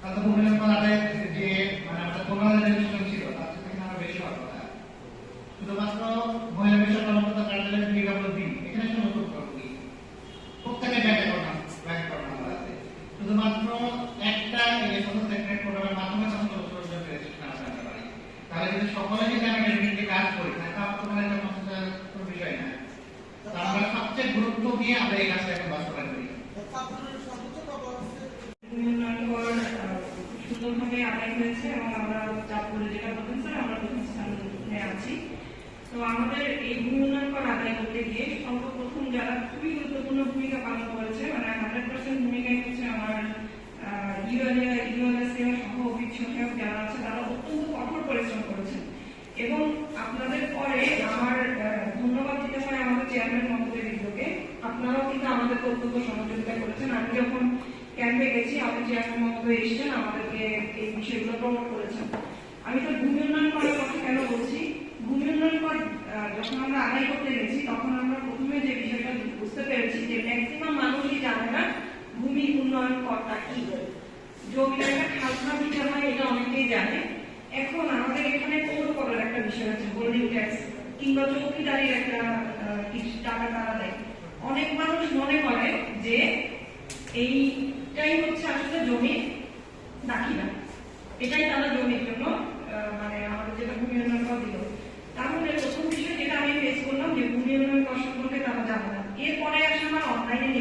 তাহলে ভূমি নির্মাণ আদায় যে মানে আমাদের 15,000 রেজিস্ট্রেশন ছিল তার থেকে কিন্তু আমরা বেশি পাবো না। শুধুমাত্র মহিলা বিষয় কর্মকর্তা কার্যালয়ের বিজ্ঞাপন এখানে একটা নতুন করবি প্রত্যেকের ব্যাংক অ্যাকাউন্ট আছে। শুধুমাত্র একটা এই সোশ্যাল সেক্টর প্রোগ্রামের মাধ্যমে আমরা রেজিস্ট্রেশন আনতে পারি। তাহলে যদি সকলে যদি আমরা এডিটিংকে কাজ করি তাহলে আপনাদের একটা সমস্যার কোনো বিষয় না। আমরা সবচেয়ে গুরুত্ব দিয়ে আমরা এই কাজটা এখন বাস্তবায়ন করি। সুন্দরভাবে আদায় হয়েছে এবং আমরা চাঁদপুরে যেটা বলতেন স্যার আমরা প্রথম স্থানে আছি। তো আমাদের এই ভূমি উন্নয়ন কর আদায় করতে গিয়ে সর্বপ্রথম যারা খুবই গুরুত্বপূর্ণ ভূমিকা পালন করেছে মানে 100% ভূমিকাই হচ্ছে আমার ইউএলএসএ সহ অভিজ্ঞ সহায়ক যারা আছে তারা অত্যন্ত কঠোর পরিশ্রম করেছেন এবং আপনাদের পরে আমার ধন্যবাদ দিতে হয় আমাদের চেয়ারম্যান মহোদয়কে। আপনারাও কিন্তু আমাদের অত্যন্ত সহযোগিতা করেছেন। আমি যখন ক্যাম্পে গেছি আমাদের চেয়ারম্যান মহোদয় এসেছেন আমাদেরকে এই বিষয়গুলো প্রমোট করেছেন। আমি তো ভূমি উন্নয়ন করার কথা কেন বলছি, ভূমি উন্নয়ন কর যখন আমরা আদায় করতে গেছি তখন আমরা প্রথমে যে বিষয়টা বুঝতে পেরেছি যে ম্যাক্সিমাম মানুষই জানে না ভূমি উন্নয়ন করটা কি। জমির একটা খাজনা দিতে হয় এটা অনেকেই জানে। এখন আমাদের এখানে পৌর করের একটা বিষয় আছে, হোল্ডিং ট্যাক্স কিংবা চৌকিদারির একটা কিছু টাকা তারা দেয়। অনেক মানুষ মনে করে যে এইটাই হচ্ছে আসলে জমি দাখিলা, এটাই তারা জমির জন্য মানে আমাদের যেটা ভূমি উন্নয়ন কর দিল। তাহলে প্রথম বিষয় যেটা আমি ফেস করলাম যে ভূমি উন্নয়ন কর সম্পর্কে তারা জানে না। এরপরে আসে আমার অনলাইনে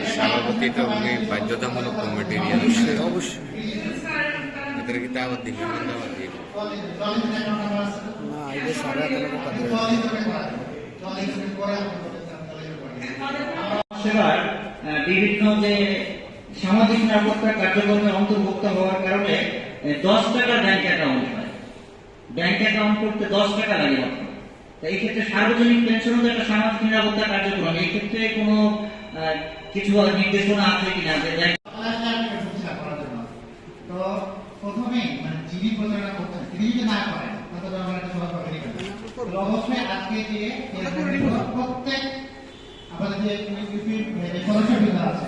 সভাপতি তো বাধ্যতামূলক কমিটি অবশ্যই এদের কি দাওয়াত দিবে বিভিন্ন যে সামাজিক নিরাপত্তা কার্যক্রমে অন্তর্ভুক্ত হওয়ার কারণে 10 টাকা ব্যাংক অ্যাকাউন্ট হয়। ব্যাংক অ্যাকাউন্ট করতে 10 টাকা লাগে মাত্র। এই ক্ষেত্রে সার্বজনীন পেনশন তো একটা সামাজিক নিরাপত্তা কার্যক্রম, এই ক্ষেত্রে কোনো কিছু নির্দেশনা আছে কিনা যে তো প্রথমে মানে যিনি প্রচারণা করছেন তিনি যদি না করেন তাহলে আমরা একটা সভা করি অবশ্যই আজকে যে প্রত্যেক আমাদের যে সদস্যবৃন্দ আছে